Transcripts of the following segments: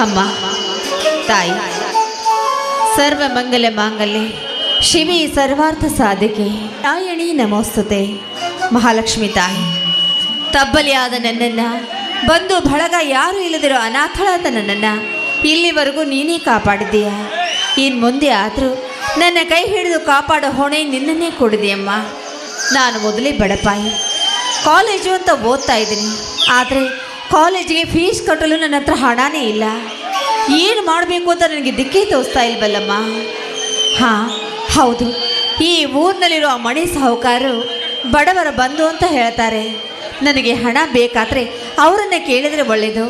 ಅಮ್ಮ ತಾಯಿ, ಸರ್ವಮಂಗಲ ಮಾಂಗಲ್ಯೆ ಶಿವಿ ಸರ್ವಾರ್ಥ ಸಾಧಿಕೆ ನಾರಾಯಣಿ ನಮೋಸ್ತುತೆ. ಮಹಾಲಕ್ಷ್ಮಿ ತಾಯಿ, ತಬ್ಬಲಿಯಾದ ನನ್ನನ್ನು, ಬಂಧು ಬಳಗ ಯಾರೂ ಇಲ್ಲದಿರೋ ಅನಾಥಳಾದ ನನ್ನನ್ನು ಇಲ್ಲಿವರೆಗೂ ನೀನೇ ಕಾಪಾಡಿದ್ದೀಯ. ಇನ್ನು ಮುಂದೆ ಆದರೂ ನನ್ನ ಕೈ ಹಿಡಿದು ಕಾಪಾಡೋ ಹೊಣೆ ನಿನ್ನನ್ನೇ ಕೊಡಿದೆಯಮ್ಮ. ನಾನು ಮೊದಲೇ ಬಡಪಾಯಿ, ಕಾಲೇಜು ಅಂತ ಓದ್ತಾ ಇದ್ದೀನಿ. ಆದರೆ ಕಾಲೇಜಿಗೆ ಫೀಸ್ ಕಟ್ಟಲು ನನ್ನ ಹತ್ರ ಹಣನೇ ಇಲ್ಲ. ಏನು ಮಾಡಬೇಕು ಅಂತ ನನಗೆ ದಿಕ್ಕೇ ತೋರಿಸ್ತಾ ಇಲ್ವಲ್ಲಮ್ಮ. ಹಾಂ ಹೌದು, ಈ ಊರಿನಲ್ಲಿರೋ ಮಣಿ ಸಾಹುಕಾರರು ಬಡವರ ಬಂಧು ಅಂತ ಹೇಳ್ತಾರೆ. ನನಗೆ ಹಣ ಬೇಕಾದರೆ ಅವರನ್ನು ಕೇಳಿದರೆ ಒಳ್ಳೆಯದು.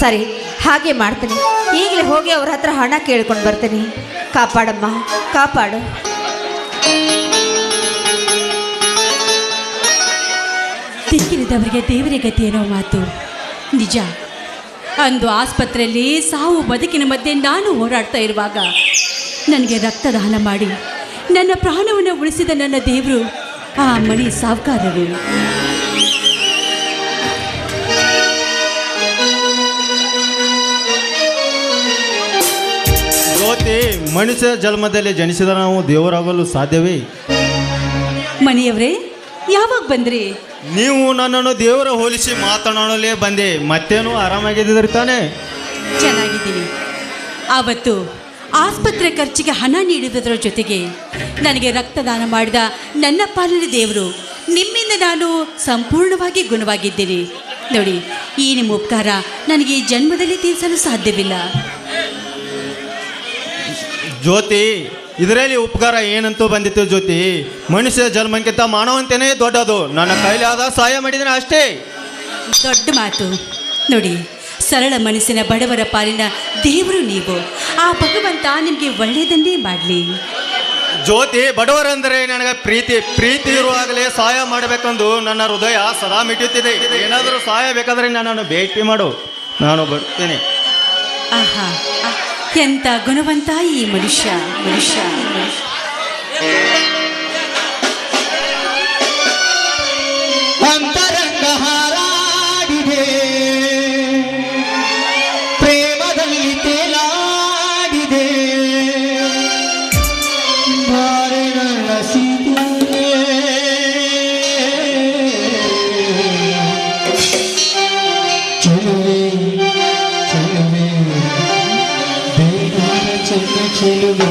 ಸರಿ, ಹಾಗೆ ಮಾಡ್ತೀನಿ. ಈಗಲೇ ಹೋಗಿ ಅವ್ರ ಹತ್ರ ಹಣ ಕೇಳ್ಕೊಂಡು ಬರ್ತೀನಿ. ಕಾಪಾಡಮ್ಮ, ಕಾಪಾಡು. ದಿಕ್ಕಿರಿದವರಿಗೆ ದೇವರ ಗತಿ ಅನ್ನೋ ಮಾತು ನಿಜ. ಅಂದು ಆಸ್ಪತ್ರೆಯಲ್ಲಿ ಸಾವು ಬದುಕಿನ ಮಧ್ಯೆ ನಾನು ಹೋರಾಡ್ತಾ ಇರುವಾಗ ನನಗೆ ರಕ್ತದಾನ ಮಾಡಿ ನನ್ನ ಪ್ರಾಣವನ್ನು ಉಳಿಸಿದ ನನ್ನ ದೇವರು ಆ ಮಣಿ ಸಾಹುಕಾರರು. ಜ್ಯೋತಿ, ಮನುಷ್ಯ ಜನ್ಮದಲ್ಲಿ ಜನಿಸಿದ ನಾವು ದೇವರಾಗಲು ಸಾಧ್ಯವೇ? ಮಣಿಯವರೇ, ಯಾವಾಗ ಬಂದ್ರಿ? ನೀವು ನನ್ನನ್ನು ದೇವರ ಹೋಲಿಸಿ ಮಾತನಾಡಲೇ ಬಂದೆ. ಮತ್ತೇನು ಆರಾಮಾಗಿದ್ದಿದ್ರಿ ತಾನೇ? ಚೆನ್ನಾಗಿದ್ದೀನಿ. ಆವತ್ತು ಆಸ್ಪತ್ರೆ ಖರ್ಚಿಗೆ ಹಣ ನೀಡುವುದರ ಜೊತೆಗೆ ನನಗೆ ರಕ್ತದಾನ ಮಾಡಿದ ನನ್ನ ಪಾಲನೆ ದೇವರು, ನಿಮ್ಮಿಂದ ನಾನು ಸಂಪೂರ್ಣವಾಗಿ ಗುಣವಾಗಿದ್ದೀನಿ. ನೋಡಿ, ಈ ನಿಮ್ಮ ಉಪಕಾರ ನನಗೆ ಈ ಜನ್ಮದಲ್ಲಿ ತೀರಿಸಲು ಸಾಧ್ಯವಿಲ್ಲ. ಜ್ಯೋತಿ, ಇದರಲ್ಲಿ ಉಪಕಾರ ಏನಂತೂ ಬಂದಿತ್ತು ಜ್ಯೋತಿ. ಮನುಷ್ಯ ಜನ್ಮಕ್ಕಿಂತ ಮಾನವಂತನೇ ದೊಡ್ಡದು. ನನ್ನ ಕೈಲಾದ ಸಹಾಯ ಮಾಡಿದ್ರೆ ಅಷ್ಟೇ. ದೊಡ್ಡ ಮಾತು. ನೋಡಿ, ಸರಳ ಮನಸ್ಸಿನ ಬಡವರ ಪಾಲಿನ ದೇವರು ನೀವು. ಆ ಭಗವಂತ ನಿಮಗೆ ಒಳ್ಳೆಯದನ್ನೇ ಮಾಡಲಿ. ಜ್ಯೋತಿ, ಬಡವರಂದರೆ ನನಗೆ ಪ್ರೀತಿ ಇರುವಾಗಲೇ ಸಹಾಯ ಮಾಡಬೇಕೆಂದು ನನ್ನ ಹೃದಯ ಸದಾ ಮಿಟುತ್ತಿದೆ. ಏನಾದರೂ ಸಹಾಯ ಬೇಕಾದರೆ ನನ್ನನ್ನು ಭೇಟಿ ಮಾಡು, ನಾನು ಬರ್ತೇನೆ. ಆಹಾ, ಎಂಥ ಗುಣವಂತ ಈ ಮನುಷ್ಯ. ಅಂತರಂಗ ಹಾರಾಡಿದೆ, ಪ್ರೇಮದಲ್ಲಿ ತೇಲಾಡಿದೆ, ಬಾರೆ ನನ್ನ ಸೀತೆ, ಚೆಲುವೆ ಚೆಲುವೆ ಬೇಗಾರ ಚೆನ್ನ ಚೆಲುವೆ,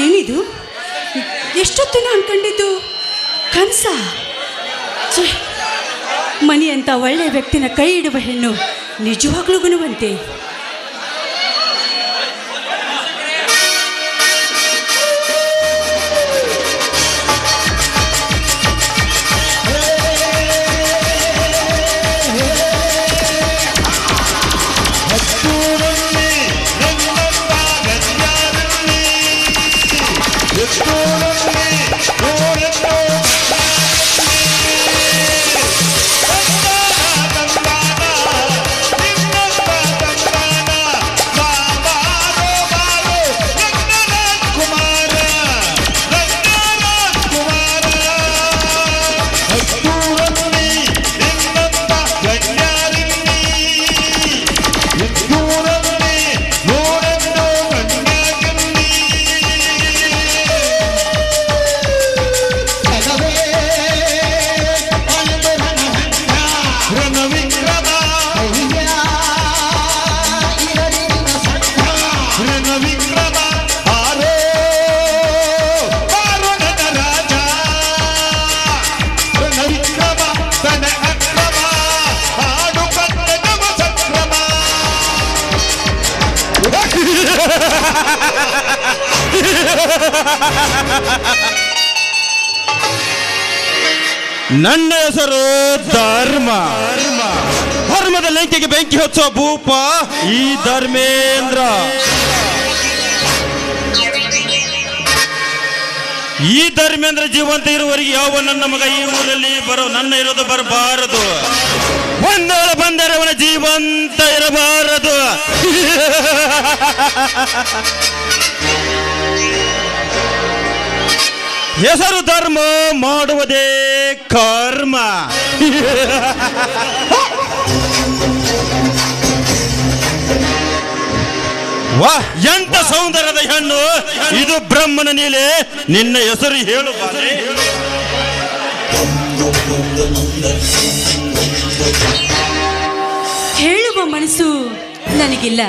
ಏನಿದು? ಎಷ್ಟೊತ್ತು ಅನ್ಕೊಂಡಿದ್ದು ಕನಸ? ಛೇ, ಮನಿ ಅಂತ ಒಳ್ಳೆಯ ವ್ಯಕ್ತಿನ ಕೈ ಇಡುವ ಹೆಣ್ಣು ನಿಜವಾಗ್ಲೂ ಗುಣವಂತೆ. ನನ್ನ ಹೆಸರು ಧರ್ಮ. ಧರ್ಮದ ಲಂಕೆಗೆ ಬೆಂಕಿ ಹಚ್ಚುವ ಭೂಪ ಈ ಧರ್ಮೇಂದ್ರ. ಈ ಧರ್ಮೇಂದ್ರ ಜೀವಂತ ಇರುವವರೆಗೆ ಯಾವ ನನ್ನ ಮಗ ಈ ಊರಲ್ಲಿ ನನ್ನ ಇರೋದು ಬರಬಾರದು. ಒಂದೇಳೆ ಬಂದರೆ ಅವನ ಜೀವಂತ ಇರಬಾರದು. ಹೆಸರು ಧರ್ಮ, ಮಾಡುವುದೇ ಕರ್ಮ. ವಾ, ಎಂತ ಸೌಂದರ್ಯದ ಹೆಣ್ಣು ಇದು! ಬ್ರಹ್ಮನ ನೀಲೆ, ನಿನ್ನ ಹೆಸರು ಹೇಳು. ಹೇಳುವ ಮನಸ್ಸು ನನಗಿಲ್ಲ,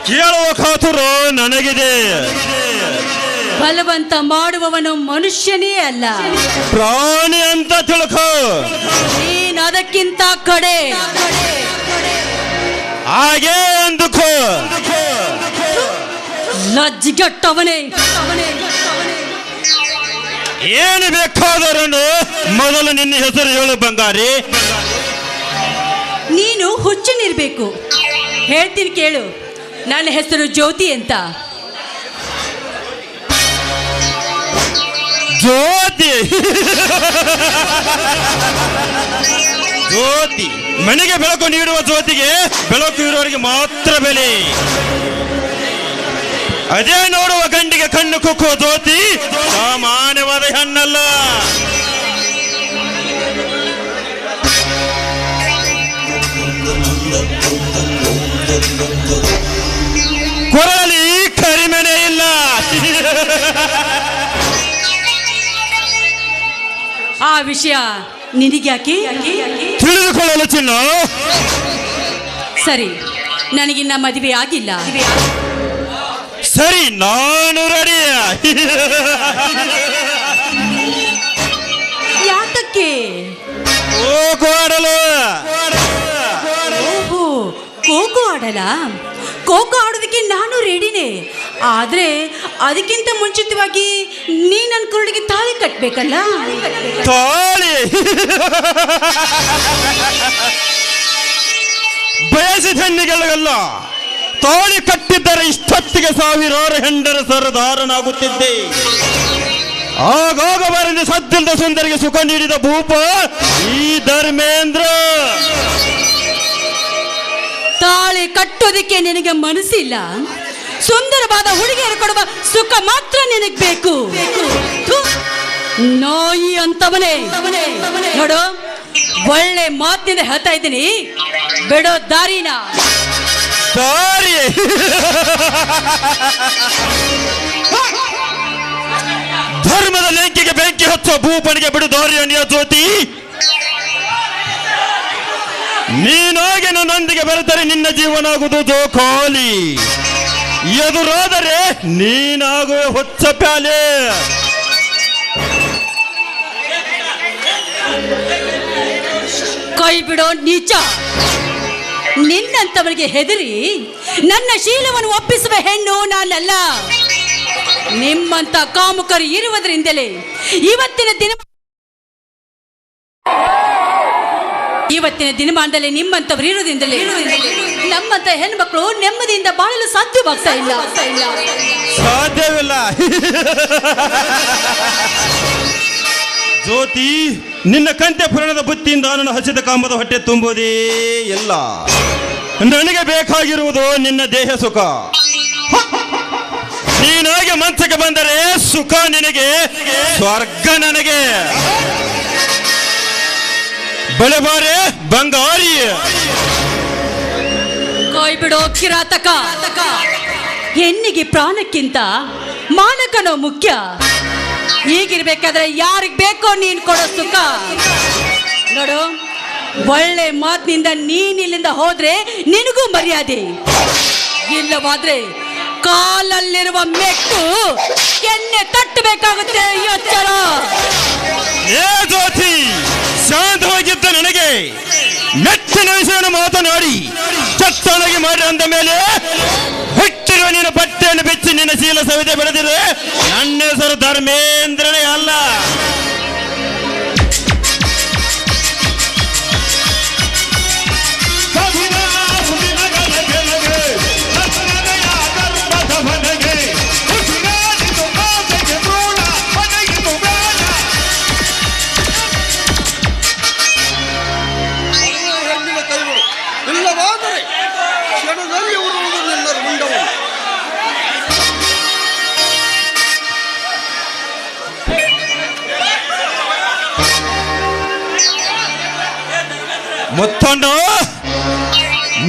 ಕೇಳುವ ಕಾತುರು ನನಗಿದೆ. ಬಲವಂತ ಮಾಡುವವನು ಮನುಷ್ಯನೇ ಅಲ್ಲ, ಪ್ರಾಣಿ ಅಂತ ತಿಳ್ಕೋ. ನೀನು ಅದಕ್ಕಿಂತ ಕಡೆ. ಹಾಗೆ ಅಂದುಕೋ. ಲಜ್ಜಿಗೆಟ್ಟವನೇ. ಏನು ಬೇಕಾದರೂ ಮೊದಲು ನಿನ್ನ ಹೆಸರು ಹೇಳು ಬಂಗಾರಿ. ನೀನು ಹುಚ್ಚನಿರ್ಬೇಕು. ಹೇಳ್ತೀನಿ ಕೇಳು, ನನ್ನ ಹೆಸರು ಜ್ಯೋತಿ ಅಂತ. ಜ್ಯೋತಿ? ಜ್ಯೋತಿ ಮನೆಗೆ ಬೆಳಕು ನೀಡುವ ಜ್ಯೋತಿಗೆ ಬೆಳಕು ಇರುವವರಿಗೆ ಮಾತ್ರ ಬೆಲೆ. ಅದೇ ನೋಡುವ ಗಂಡಿಗೆ ಕಣ್ಣು ಕುಕ್ಕುವ ಜ್ಯೋತಿ ಸಾಮಾನ್ಯವಾದ ಹೆಣ್ಣಲ್ಲ. ಕೊರಳಲ್ಲಿ ಕರಿಮೆನೆ ಇಲ್ಲ. ಆ ವಿಷಯ ನಿನಗ್ಯಾಕೆ? ತಿಳಿದುಕೊಳ್ಳಲು ಚಿನ್ನ. ಸರಿ, ನನಗಿನ್ನ ಮದುವೆ ಆಗಿಲ್ಲ. ಸರಿ, ನಾನು ರೆಡಿ. ಯಾತಕ್ಕೆ? ಖೋಖೋ ಆಡಲು. ಓಹೋ, ಖೋಖೋ ಆಡಲ್ಲ? ಖೋಖೋ ಆಡೋದಕ್ಕೆ ನಾನು ರೆಡಿನೇ. ಆದ್ರೆ ಅದಕ್ಕಿಂತ ಮುಂಚಿತವಾಗಿ ನೀ ನನ್ನ ಕುರುಡಿಗೆ ತಾಳಿ ಕಟ್ಬೇಕಲ್ಲ. ತಾಳಿ ಬಯಸಿದ ಹೆಣ್ಣಿಗೆಲ್ಲ ತಾಳಿ ಕಟ್ಟಿದ್ದರೆ ಇಷ್ಟೊತ್ತಿಗೆ ಸಾವಿರಾರು ಹೆಂಡರ ಸರದಾರನಾಗುತ್ತಿದ್ದೆ. ಆಗಾಗ ಬರೆದು ಸದ್ದಿಲ್ಲದ ಸುಂದರಿಗೆ ಸುಖ ನೀಡಿದ ಭೂಪ ಈ ಧರ್ಮೇಂದ್ರ. ತಾಳಿ ಕಟ್ಟೋದಕ್ಕೆ ನಿನಗೆ ಮನಸ್ಸಿಲ್ಲ. ಸುಂದರವಾದ ಹುಡುಗಿಯರು ಕೊಡುವ ಸುಖ ಮಾತ್ರ ನಿನಗೆ ಬೇಕು. ನಾಯಿ ಅಂತವನೇ. ನೋಡು, ಒಳ್ಳೆ ಮಾತಿನಿಂದ ಹೇಳ್ತಾ ಇದ್ದೀನಿ, ಬಿಡೋ ದಾರಿನ. ದಾರಿ? ಧರ್ಮದ ಲಂಕೆಗೆ ಬೆಂಕಿ ಹಚ್ಚುವ ಭೂಪನಿಗೆ ಬಿಡು ದಾರಿ ಅನ್ನಿಯ ಜ್ಯೋತಿ. ನೀನಾಗೆ ನನ್ನೊಂದಿಗೆ ಬೆರೆತರೆ ನಿನ್ನ ಜೀವನ ಆಗುವುದು ಜೋಕಾಲಿ. ಎದುರಾದರೆ ನೀನಾಗುವೆ ಹೊಚ್ಚ ಪ್ಯಾಲೆ. ಕೈ ಬಿಡೋ ನೀಚ, ನಿನ್ನಂತವರಿಗೆ ಹೆದರಿ ನನ್ನ ಶೀಲವನ್ನು ಒಪ್ಪಿಸುವ ಹೆಣ್ಣು ನಾನಲ್ಲ. ನಿಮ್ಮಂತ ಕಾಮುಕರು ಇರುವುದರಿಂದಲೇ ಇವತ್ತಿನ ದಿನಮಾನದಲ್ಲಿ ನಿಮ್ಮಂತವರು ಇರುವುದರಿಂದಲೇ ನಮ್ಮಂತ ಹೆಣ್ಮಕ್ಳು ನೆಮ್ಮದಿಯಿಂದ ಬಾಳಲು ಸಾಧ್ಯವಾಗ್ತಾ ಇಲ್ಲ. ಸಾಧ್ಯವಿಲ್ಲ. ಜ್ಯೋತಿ, ನಿನ್ನ ಕಂತೆ ಪುರಾಣದ ಬುತ್ತಿಯಿಂದ ನನ್ನ ಹಸಿದ ಕಾಮದ ಹೊಟ್ಟೆ ತುಂಬುವುದೇ ಇಲ್ಲ. ನನಗೆ ಬೇಕಾಗಿರುವುದು ನಿನ್ನ ದೇಹ ಸುಖ. ನೀನಾಗೆ ಮಂಚಕ್ಕೆ ಬಂದರೆ ಸುಖ ನಿನಗೆ, ಸ್ವರ್ಗ ನನಗೆ. ಬಳೆಬಾರೆ ಬಂಗಾರಿ. ಕೈ ಬಿಡೋ ಕಿರಾತಕ. ಹೆಣ್ಣಿಗೆ ಪ್ರಾಣಕ್ಕಿಂತ ಮಾನಕನೋ ಮುಖ್ಯ. ಹೀಗಿರ್ಬೇಕಾದ್ರೆ ಯಾರಿಗೆ ಬೇಕೋ ನೀನ್ ಕೊಡೋ ಸುಖ. ನೋಡು, ಒಳ್ಳೆ ಮಾತಿನಿಂದ ನೀನ್ ಇಲ್ಲಿಂದ ಹೋದ್ರೆ ನಿನಗೂ ಮರ್ಯಾದೆ. ಇಲ್ಲವಾದ್ರೆ ಕಾಲಲ್ಲಿರುವ ಮೆಟ್ಟು ಎಣ್ಣೆ ತಟ್ಟಬೇಕಾಗುತ್ತೆ. ಎಚ್ಚರ. ಏ ಜ್ಯೋತಿ, ಶಾಂತವಾಗಿದ್ದ ನನಗೆ ಮೆಚ್ಚಿನ ವಿಷಯವನ್ನು ಮಾತನಾಡಿ ಚತ್ತನಾಗಿ ಮಾಡಿ ಅಂದ ಮೇಲೆ ಹುಟ್ಟಿರುವ ನಿನ್ನ ಬಟ್ಟೆಯನ್ನು ಬೆಚ್ಚಿ ನಿನ್ನ ಶೀಲ ಸವಿದೆ ಬೆಳೆದಿದೆ. ನನ್ನ ಹೆಸರು ಧರ್ಮೇಂದ್ರನೇ ಅಲ್ಲ. ಇಲ್ಲವಾದರೆ ಕ್ಷಣದಲ್ಲಿ ಉರುವುದು ನಿನ್ನ ರುಂಡವು. ಮುತ್ತಣ್ಣ,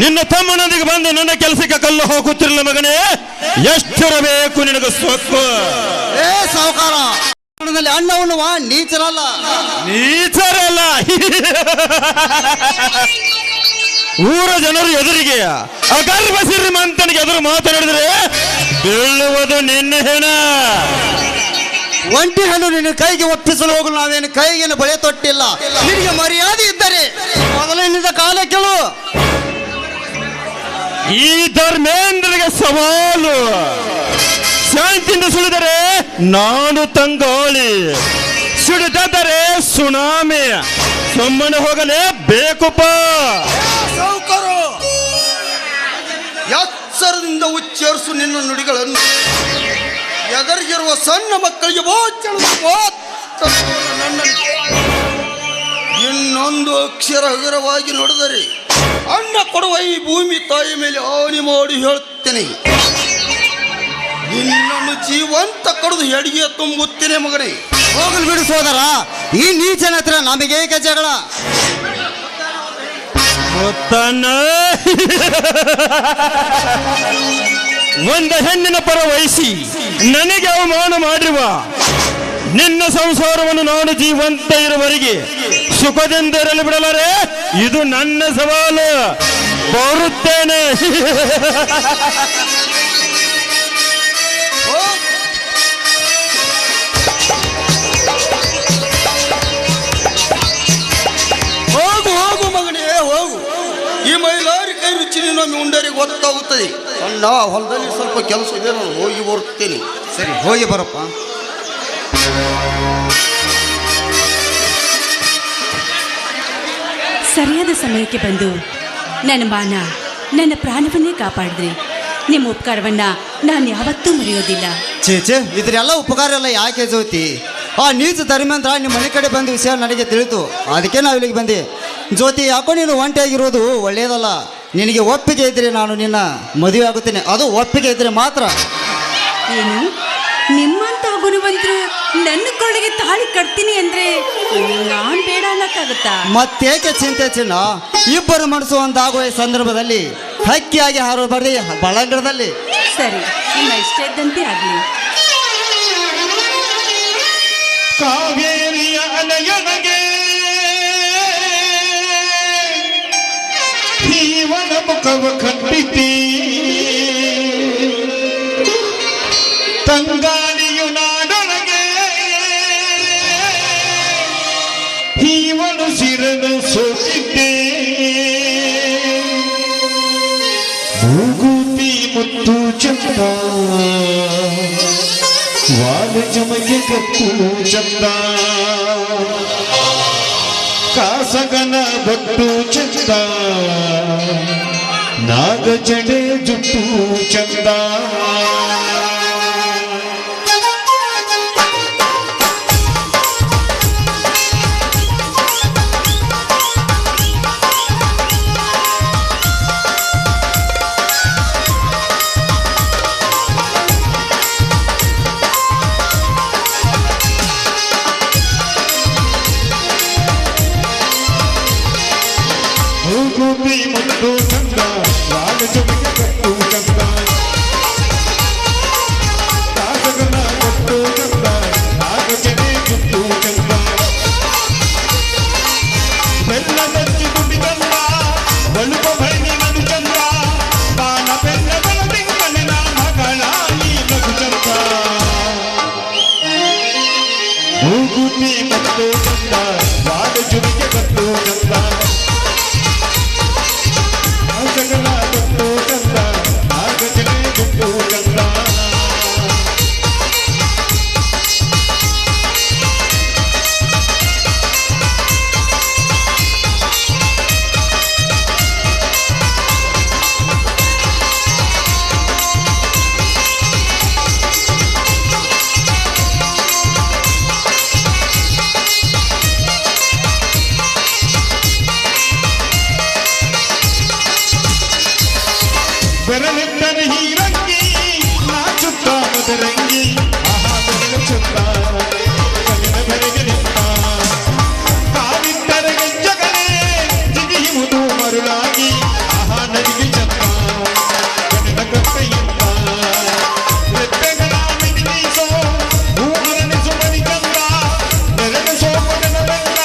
ನಿನ್ನ ತಮ್ಮನೊಂದಿಗೆ ಬಂದು ನನ್ನ ಕೆಲಸಕ್ಕೆ ಕಲ್ಲು ಹೋಗುತ್ತಿರಲಿಲ್ಲ ಮಗನೇ. ಎಷ್ಟಿರಬೇಕು ನಿನಗೆ ಸೊಕ್ಕು? ಏ ಸಾವುಕಾರ, ಅನ್ನ ಉಣ್ಣುವ ನೀಚರಲ್ಲ. ನೀಚರಲ್ಲ. ಊರ ಜನರು ಎದುರಿಗೆ ಅಗರ್ಭ ಶ್ರೀಮಂತನಿಗೆ ಎದುರು ಮಾತನಾಡಿದರೆ ಬೀಳುವುದು ನಿನ್ನ ಹೆಣ. ಒಂಟಿ ಹಣ್ಣು ನಿನ್ನ ಕೈಗೆ ಒಪ್ಪಿಸಲು ಹೋಗಲು ನಾವೇನು ಕೈಗೇನು ಬಳೆ ತೊಟ್ಟಿಲ್ಲ. ನಿನಗೆ ಮರ್ಯಾದೆ ಇದ್ದರೆ ಮೊದಲಿನಿಂದ ಕಾಲ ಕೇಳು. ಈ ಧರ್ಮೇಂದ್ರಗೆ ಸವಾಲು. ಶಾಂತಿಯಿಂದ ಸುಳಿದರೆ ನಾನು ತಂಗೋಳಿ, ಸುಡಿದರೆ ಸುನಾಮಿ. ಸುಮ್ಮನೆ ಹೋಗಲೇ ಬೇಕುಪ್ಪ. ಸಾವುಕಾರ, ಎಚ್ಚರದಿಂದ ಉಚ್ಚರಿಸು ನಿನ್ನ ನುಡಿಗಳನ್ನು. ಎದರಿಗಿರುವ ಸಣ್ಣ ಮಕ್ಕಳಿಗೆ ಇನ್ನೊಂದು ಅಕ್ಷರ ಹಗುರವಾಗಿ ನೋಡಿದರೆ ಅನ್ನ ಕೊಡುವ ಈ ಭೂಮಿ ತಾಯಿ ಮೇಲೆ ಹಾನಿ ಮಾಡಿ ಹೇಳ್ತೇನೆ. ನಿನ್ನನ್ನು ಜೀವಂತ ಕಡಿದು ಹೆಡಿಗೆ ತುಂಬುತ್ತೇನೆ ಮಗನೇ. ಹೋಗಲು ಬಿಡು ಸೋದರ, ಈ ನೀಚನ ಹತ್ರ ನಮಗೇಕೆ ಜಗಳ? ಮುತ್ತಣ್ಣ, ಒಂದು ಹೆಣ್ಣಿನ ಪರ ವಹಿಸಿ ನನಗೆ ಅವಮಾನ ಮಾಡಿರುವ ನಿನ್ನ ಸಂಸಾರವನ್ನು ನಾನು ಜೀವಂತ ಇರುವವರೆಗೆ ಸುಖದಿಂದ ಇರಲು ಬಿಡಲಾರೆ. ಇದು ನನ್ನ ಸವಾಲು. ಬರುತ್ತೇನೆ. ಹೋಗು ಹೋಗು ಮಗನೇ, ಹೋಗು. ಈ ಮೈಲಾರಿ ಕೈ ರುಚಿ ನಿನ್ನೊಮ್ಮೆ ಉಂಡರಿಗೆ ಗೊತ್ತಾಗುತ್ತದೆ. ಅಣ್ಣ, ಹೊಲದಲ್ಲಿ ಸ್ವಲ್ಪ ಕೆಲಸ ಇದೆ, ನಾನು ಹೋಗಿ ಬರುತ್ತೇನೆ. ಸರಿ, ಹೋಗಿ ಬರಪ್ಪ. ಸರಿಯಾದ ಸಮಯಕ್ಕೆ ಬಂದು ನನ್ನ ಮಾನ, ನನ್ನ ಪ್ರಾಣವನ್ನೇ ಕಾಪಾಡಿದ್ರಿ. ನಿಮ್ಮ ಉಪಕಾರವನ್ನ ನಾನು ಯಾವತ್ತೂ ಮರೆಯೋದಿಲ್ಲ. ಚೇಚೆ, ಇದರೆಲ್ಲ ಉಪಕಾರ ಎಲ್ಲ ಯಾಕೆ ಜ್ಯೋತಿ? ಆ ನೀಚ ಧರ್ಮೇಂದ್ರ ನಿಮ್ಮ ಮನೆ ಕಡೆ ಬಂದ ವಿಷಯ ನನಗೆ ತಿಳಿತು. ಅದಕ್ಕೆ ನಾವು ಇಲ್ಲಿಗೆ ಬಂದೆ. ಜ್ಯೋತಿ, ಯಾಕೋ ನೀನು ಒಂಟಿಯಾಗಿರೋದು ಒಳ್ಳೆಯದಲ್ಲ. ನಿನಗೆ ಒಪ್ಪಿಗೆ ಇದ್ದರೆ ನಾನು ನಿನ್ನ ಮದುವೆ ಆಗುತ್ತೇನೆ. ಅದು ಒಪ್ಪಿಗೆ ಇದ್ದರೆ ಮಾತ್ರ. ಏನು, ನಿಮ್ಮಂತ ಗುಣವಂತರು ನನ್ನ ಕೊಳ್ಳಿಗೆ ತಾಳಿ ಕಟ್ತೀನಿ ಅಂದ್ರೆ ನಾನು ಬೇಡ ಅನ್ನಕ್ಕಾಗುತ್ತಾ? ಮತ್ತೇಕೆ ಚಿಂತೆ ಚಿನ್ನ? ಇಬ್ಬರು ಮನಸ್ಸು ಒಂದಾಗುವ ಈ ಸಂದರ್ಭದಲ್ಲಿ ಹಕ್ಕಿಯಾಗಿ ಹಾರಬಾರ್ದು ಬಳಂಗಡದಲ್ಲಿ. ಸರಿ, ನಿಮ್ಮ ಇಷ್ಟ ಇದ್ದಂತೆ ಆಗಲಿ. ಕಾವೇರಿಯ ಅಲೆಯೊಳಗೆ ಜೀವನ ಮುಖವ ಕಟ್ಟಿತಿ, ತಂಗಾಳಿಯು ನಾಡೊಳಗೆ ಇವನು ಸಿರನು ಸೋತಿದ್ದೆ ಮೂಗುತಿ ಮುತ್ತು ಚಂದ ವಾಲ ಜಮಗೆ ಕಪ್ಪು ಚಂದ ಕಾಸಗನ ಬಟ್ಟು ಚಂದ ನಾಗ ಜಡೆ ಜುಟ್ಟು ಚಂದ ಮೂಗುತಿ ಮುತ್ತು ಚಂದ ವಾಲ ಜಮಗೆ ಕಪ್ಪು ಚಂದ ಕಾಸಗನ ಬಟ್ಟು ಚಂದ ನಾಗ ಜಡೆ ಜುಟ್ಟು ಚಂದ ಬೆಲ್ಲದಚ್ಚಿ ಗುಡಿ ಚಂದ ಬಳುಪ ಭರಣಿ ನಡು ಚಂದ ಬಾಣ ಬೆಲ್ಲ ಬೆಳದಿಂಗಳಿನ ಮಗಳ ಈ ನಗು ಚಂದ ಮೂಗುತಿ ಮುತ್ತು ಚಂದ ವಾಲ ಜುಮಗೆ ಕಪ್ಪು ಚಂದ ಜಗಲ ಬಟ್ಟು ಚಂದ ನಾಗ ಜಡೆ ಜುಟ್ಟು ಚಂದ ಬೆರಳಿದ್ದರೆ ಹೀರಂಗಿ ನಾಚುತ್ತ ಮದರಂಗಿ ಆಹಾ ಬೆರಳು ಚಂದ ಕಣ್ಣಿನ ಬೆರಗೆ ನಿಂತ ಕಾವಿದ್ದರೆ ಗೆಜ್ಜಗಳೇ ಜಿಗಿಯುವುದು ಮರುಳಾಗಿ ಆಹಾ ನದಿಗೆ ಚಂದ ಕಣ್ಣಿನ ಕಪ್ಪೆಯಿಂದ ರೆಪ್ಪೆಗಳ ಮಿಡಿಸೋ ಹೂವರಣಿಸು ಮರಿ ಚಂದ ನೆರಳು ಸೋಮನ ಬೆಲ್ಲ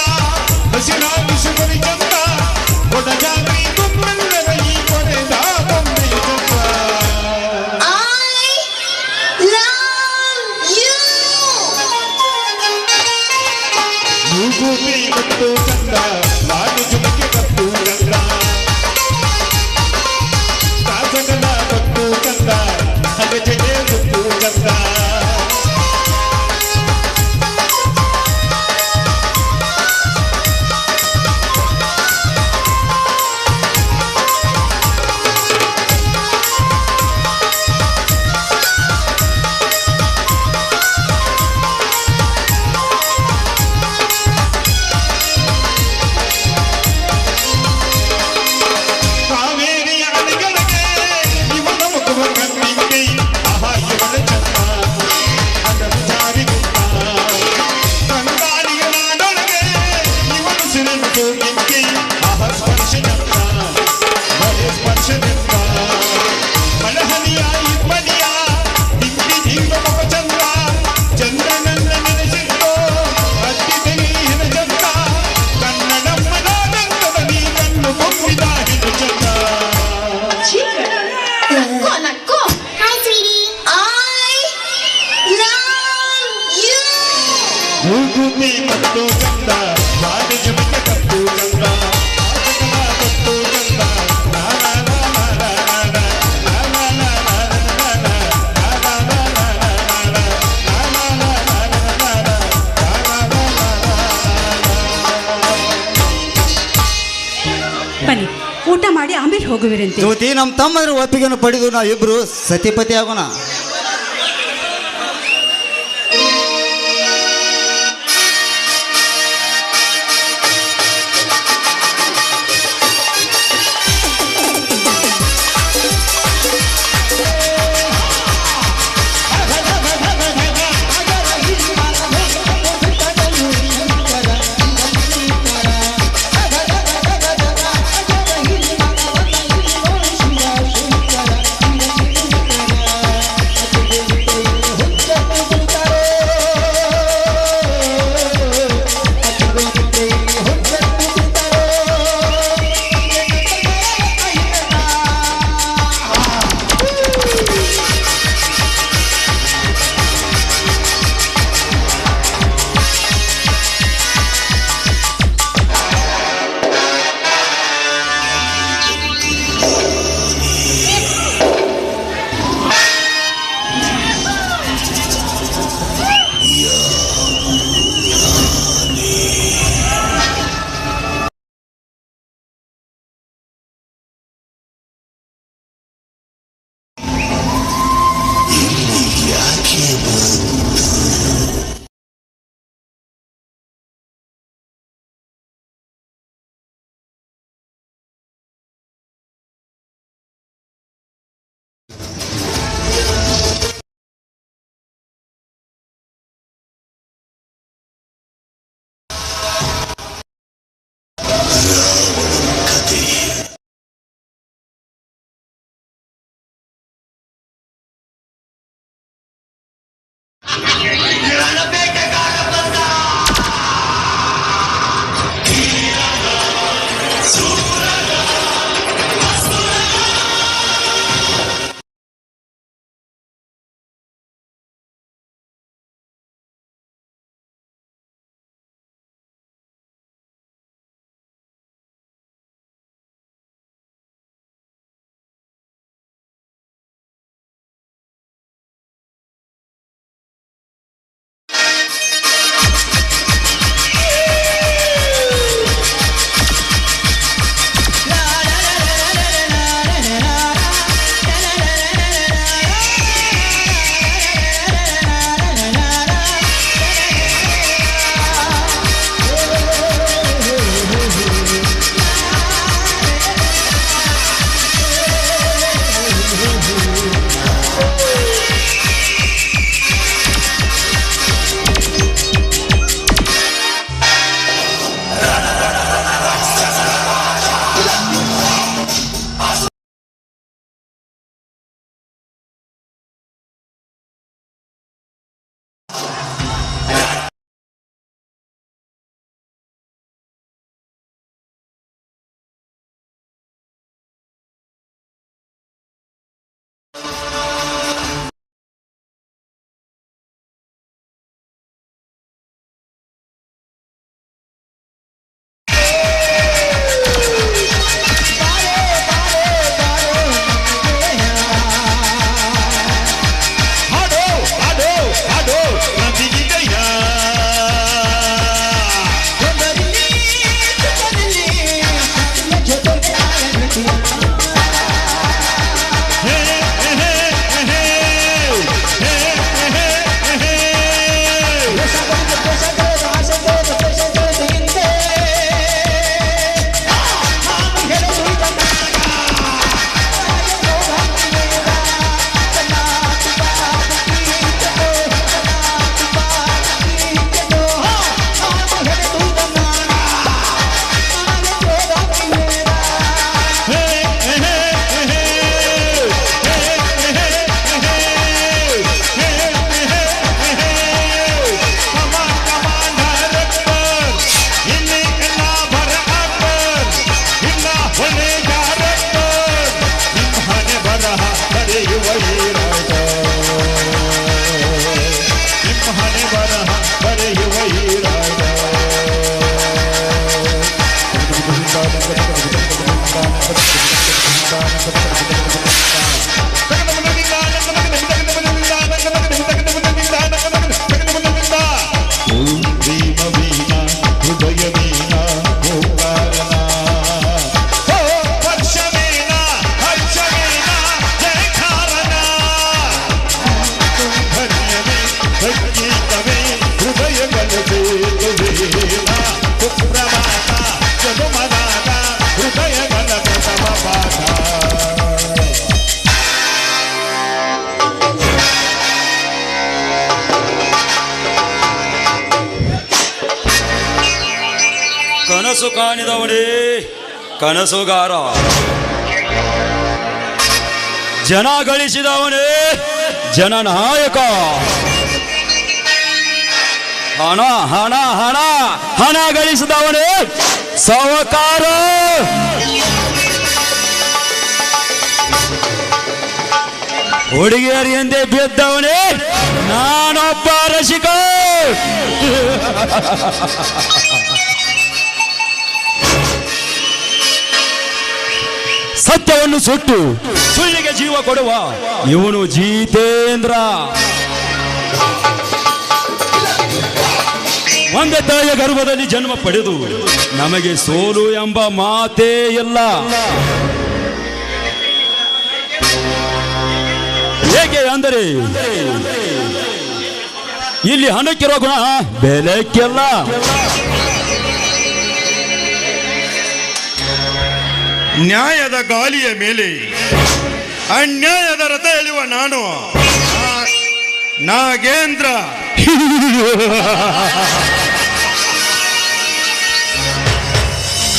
ಹಸಿರಾಗಿ ಸುಮರಿ ಚಂದ ಕೊಡಜಾಗಿ ಗುಮ್ಮೆಲ್ಲರ ಈ ಕೊರೆದ ಮೂಗುತಿ ಮುತ್ತು ಚಂದ ವಾಲ ಜುಮಗೆ ಕಪ್ಪು ಚಂದ ಕಾಸಗನ ಬಟ್ಟು ಚಂದ ನಾಗ ಜಡೆ ಜುಟ್ಟು ಚಂದ ಕಾವೇರಿಯ ಅಲೆಗಳಿಗೆ ಇವನ ಮುಖವ ಕಣ್ಣಿಗೆ ಆಹಾ ಇವನ ಚಂದ ಅದರ ಜಾರಿಗುತ್ತ ತಂಗಾಳಿಯ ನಾಡೊಳಗೆ ಇವನು ಸಿರನು ಸೋಗಿಕ್ಕೆ ಆಹಾ ಸ್ಪರ್ಶ ಚಂದ ಬಲೆ ಸ್ಪರ್ಶದಿಂದ ಮಳಹನಿಯ ಇಬ್ಬನಿಯ ದಿಕ್ಕಿ ದೀಪ ಮುಖ ಚಂದ ಚಂದ್ರನನ್ನ ನೆನೆಸಿದ್ದು ಅತ್ತಿ ತೆಗೆಯಿನ ಚಂದ ಕನ್ನಡಮ್ಮನ ದಂಗದ ನೀ ಕಣ್ಣು ಕೊಂಬಿದ ಹಿನ ಚಂದ Hi, sweetie. I love you. ಮೂಗುತಿ ಮತ್ತು ಚಂದ ವಾಲ ಜಮಗೆ ಕಪ್ಪು ಚಂದ ಕಾಸಗನ ಬಟ್ಟು ಚಂದ ಲಾ ಲಾ ಲಾ ಲಾ ಲಾ ಲಾ ಲಾ ಲಾ ಲಾ ಲಾ ಲಾ ಲಾ ಬನ್ನಿ ಊಟ ಮಾಡಿ ಆಮೇಲೆ ಹೋಗುವಿರಂತೆ. ಜ್ಯೋತಿ ನಮ್ಮ ತಮ್ಮಂದ್ರ ಒಪ್ಪಿಗೆಯನ್ನು ಪಡೆದು ನಾವಿಬ್ರು ಸತಿಪತಿ ಆಗೋಣ. ಕನಸು ಕಾಣಿದವನೇ ಕನಸುಗಾರ, ಜನ ಗಳಿಸಿದವನೇ ಜನನಾಯಕ. ಹಣ ಹಣ ಹಣ ಹಣ ಗಳಿಸಿದವನೇ ಸಾಹುಕಾರ. ಹುಡುಗಿಯರು ಎಂದೇ ಬಿದ್ದವನೇ ನಾನೊಬ್ಬ ರಸಿಕ. ಸತ್ಯವನ್ನು ಸುಟ್ಟು ಸುಳ್ಳಿಗೆ ಜೀವ ಕೊಡುವ ಇವನು ಜಿತೇಂದ್ರ. ಒಂದೇ ತಾಯಿಯ ಗರ್ಭದಲ್ಲಿ ಜನ್ಮ ಪಡೆದು ನಮಗೆ ಸೋಲು ಎಂಬ ಮಾತೇ ಇಲ್ಲ. ಹೇಗೆ ಅಂದರೆ ಇಲ್ಲಿ ಹಣಕ್ಕಿರೋ ಗುಣ ಬೆಲೆಕ್ಕೆಲ್ಲ. ನ್ಯಾಯದ ಗಾಲಿಯ ಮೇಲೆ ಅನ್ಯಾಯದ ರಥ ಎಳೆಯುವ ನಾನು ನಾಗೇಂದ್ರ.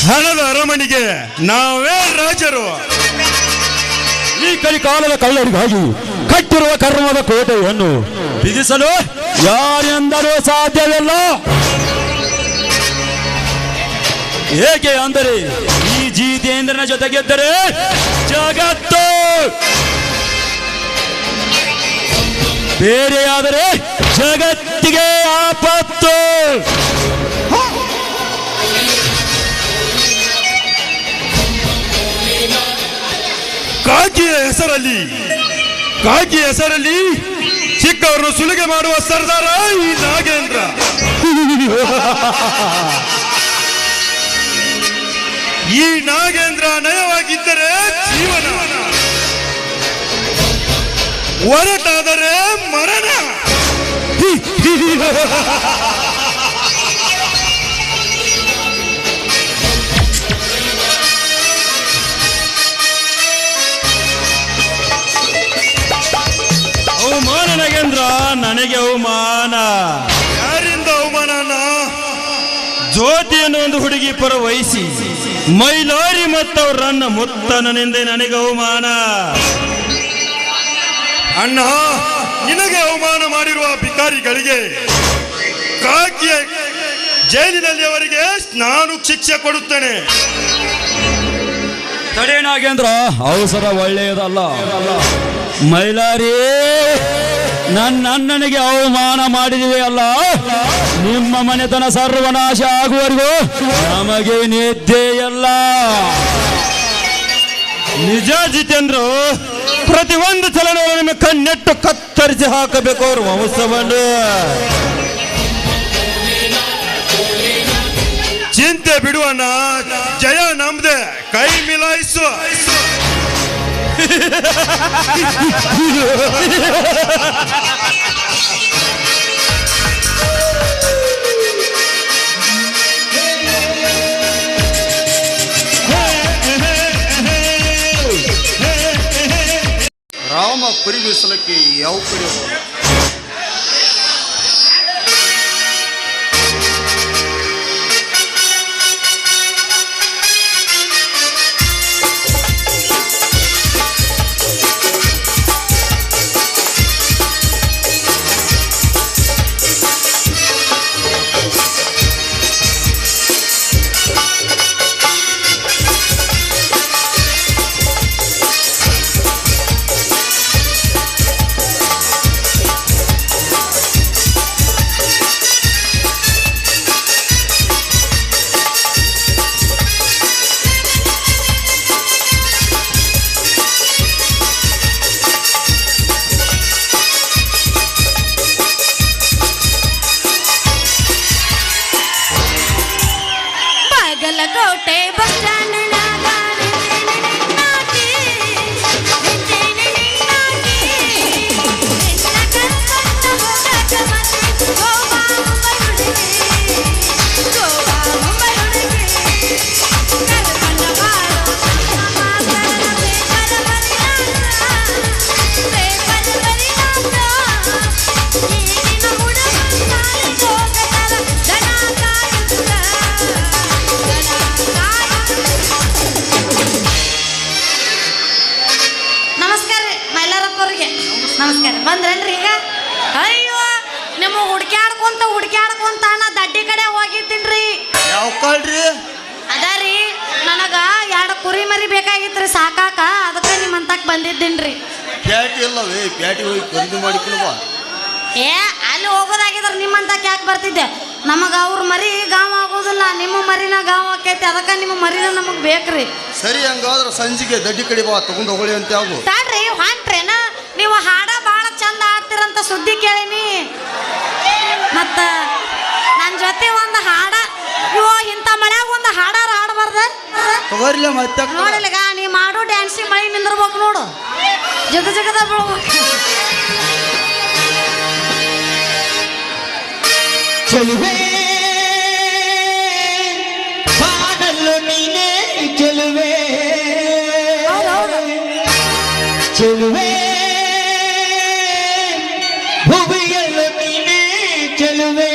ಹಣದ ಅರಮನೆಗೆ ನಾವೇ ರಾಜರು. ಈ ಕಲಿಕಾಲದ ಕಳ್ಳರಿಗಾಗಿ ಕಟ್ಟಿರುವ ಕರ್ಮದ ಕೋಟೆಯನ್ನು ವಿಧಿಸಲು ಯಾರಿಂದಲೂ ಸಾಧ್ಯವಿಲ್ಲ. ಏಕೆ ಅಂದರೆ ಈ ಜಿತೇಂದ್ರನ ಜೊತೆಗಿದ್ದರೆ ಜಗತ್ತು, ಬೇರೆಯಾದರೆ ಜಗತ್ತಿಗೆ ಆಪತ್ತು. ಕಾಕಿಯ ಹೆಸರಲ್ಲಿ ಚಿಕ್ಕವರನ್ನು ಸುಲಿಗೆ ಮಾಡುವ ಸರ್ದಾರ ಈ ನಾಗೇಂದ್ರ. ಈ ನಾಗೇಂದ್ರ ನಯವಾಗಿದ್ದರೆ ಜೀವನ, ಹೊರಟಾದರೆ ಮರಣ. ಅವಮಾನ ನಾಗೇಂದ್ರ, ನನಗೆ ಅವಮಾನ. ಯಾರಿಂದ ಅವಮಾನ? ಜ್ಯೋತಿಯನ್ನು ಒಂದು ಹುಡುಗಿ ಪರ ವಹಿಸಿ ಮೈಲಾರಿ ಮತ್ತವರನ್ನ ಮುತ್ತನನಿಂದ ನನಗೆ ಅವಮಾನ. ಅಣ್ಣ, ನಿನಗೆ ಅವಮಾನ ಮಾಡಿರುವ ಭಿಕಾರಿಗಳಿಗೆ ಕಾಕಿಯ ಜೈಲಿನಲ್ಲಿ ಅವರಿಗೆ ನಾನು ಶಿಕ್ಷೆ ಕೊಡುತ್ತೇನೆ. ತಡೆ ನಾಗೇಂದ್ರ, ಅವಸರ ಒಳ್ಳೆಯದಲ್ಲ. ಮೈಲಾರಿ, ನನ್ನನಿಗೆ ಅವಮಾನ ಮಾಡಿದಿವೆ ಅಲ್ಲ, ನಿಮ್ಮ ಮನೆತನ ಸರ್ವನಾಶ ಆಗುವವರೆಗೂ ನಮಗೆ ನಿದ್ದೆಯಲ್ಲ. ನಿಜ ಜಿತೇಂದ್ರ, ಪ್ರತಿಯೊಂದು ಚಲನವನ್ನು ನಿಮ್ಮ ಕಣ್ಣೆಟ್ಟು ಕತ್ತರಿಸಿ ಹಾಕಬೇಕು ಅವ್ರ ವಂಶವನ್ನು. ಚಿಂತೆ ಬಿಡುವಣ್ಣ, ಜಯ ನಮ್ದೆ, ಕೈ ಮಿಲಾಯಿಸು. ರಾಮ ಪರಿಬೇಸಲಕ್ಕೆ ಯಾವ ಕಡೆ ಕೋಟೆ ಬಸ್ ಸ್ಟ್ಯಾಂಡ್ ನಮಸ್ಕಾರ. ಬಂದ್ರಲ್ರಿ ಈಗ? ಅಯ್ಯೋ, ನಿಮ್ಮ ಹುಡ್ಕ್ಯಾಡ್ಕೊಂತ ನಾ ದಡ್ಡಿ ಕಡೆ ಹೋಗಿದ್ದೀನ್ರಿ. ಯಾವ ಕಾಳ್ರಿ? ಅದಾರಿ, ನನಗ 2 ಕುರಿ ಮರಿ ಬೇಕಾಗಿತ್ರಿ ಸಾಕಾಕ, ಅದಕ್ಕೆ ನಿಮ್ಮಂತಕ್ ಬಂದಿದ್ದೀನ್ರಿ. ಪ್ಯಾಟಿ ಇಲ್ಲವೇ? ಪ್ಯಾಟಿ ಹೋಗಿ ಖರೀದಿ ಮಾಡಿಕೊಳ್ಳುವ. ಏ, ಅಲ್ಲಿ ಹೋಗೋದಾಗಿದ್ರ ನಿಮ್ಮಂತಕ್ ಯಾಕೆ ಬರ್ತಿದ್ದೆ? ನಮಗ ಅವ್ರ ಮರಿ ಗಾಂವ್ ಆಗೋದಿಲ್ಲ, ನಿಮ್ಮ ಮರಿನ ಗಾಂವ್ ಆಕೈತಿ, ಅದಕ್ಕೆ ನಿಮ್ಮ ಮರಿನ ನಮಗ್ ಬೇಕ್ರಿ. ಸರಿ, ಹಂಗಾದ್ರೆ ಸಂಜಿಗೆ ದಡ್ಡಿ ಕಡೆ ಬಾ, ತಗೊಂಡು ಹೋಗಳಿ ಅಂತ ಆಗು. ತಾಡ್ರಿ, ಹೊಂಟ್ರೇನ? ನೀವು ಹಾಡ ಭಾಳ ಚಂದ ಆಡ್ತಿರಂತ ಸುದ್ದಿ ಕೇಳೀನಿ. ಮತ್ತ ನನ್ನ ಜೊತೆ ಒಂದು ಹಾಡ, ಇವ ಇಂಥ ಮಳ್ಯಾಗ ಒಂದು ಹಾಡಾರ ಹಾಡಬಾರ್ದ? ತಗೋರ್ಲೆ ಮತ್ತೆ ನೋಡಿಲ್ಲಗ, ನೀ ಮಾಡೋ ಡ್ಯಾನ್ಸಿಗೆ ಮಳೆ ನಿಂದಿರ್ಬೇಕು ನೋಡು, ಜಗದ ಬೀಳ್ಬೇಕು. ಚೆಲುವೆ ಬಾಡಲು ನೀನೇ ಚೆಲುವೆ, ಚೆಲುವೆ ಭುವಿಯಲು ನೀನೇ ಚೆಲುವೆ,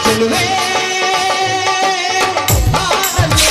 ಚೆಲುವೆ ಬಾಡಲು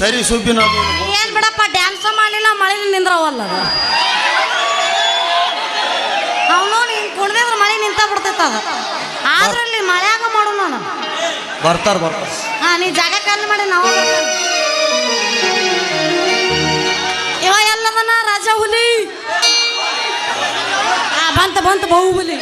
ಸರಿ ಸುಬ್ಬಿನ ಏನ್ ಬಿಡಪ್ಪ ಡ್ಯಾನ್ಸ ಮಾಡಲಿಲ್ಲ ಮಳೆ ನಿಂದ್ರವಲ್ಲ ಅದು ಅವನು ನೀನ್ ಕುಡ್ದಿದ್ರೆ ಮಳೆ ನಿಂತ ಬಿಡ್ತೈತ ಅದು ಆದ್ರಲ್ಲಿ ಮಳೆಯಾಗ ಮಾಡು ನಾನು ಬರ್ತಾರ ಹಾ ನೀ ಜಾಗ ಖಾಲಿ ಮಾಡಿ ನಾವು ಇವ ಎಲ್ಲದನ ರಾಜ ಹುಲಿ ಬಂತ ಬಾಹುಬಲಿ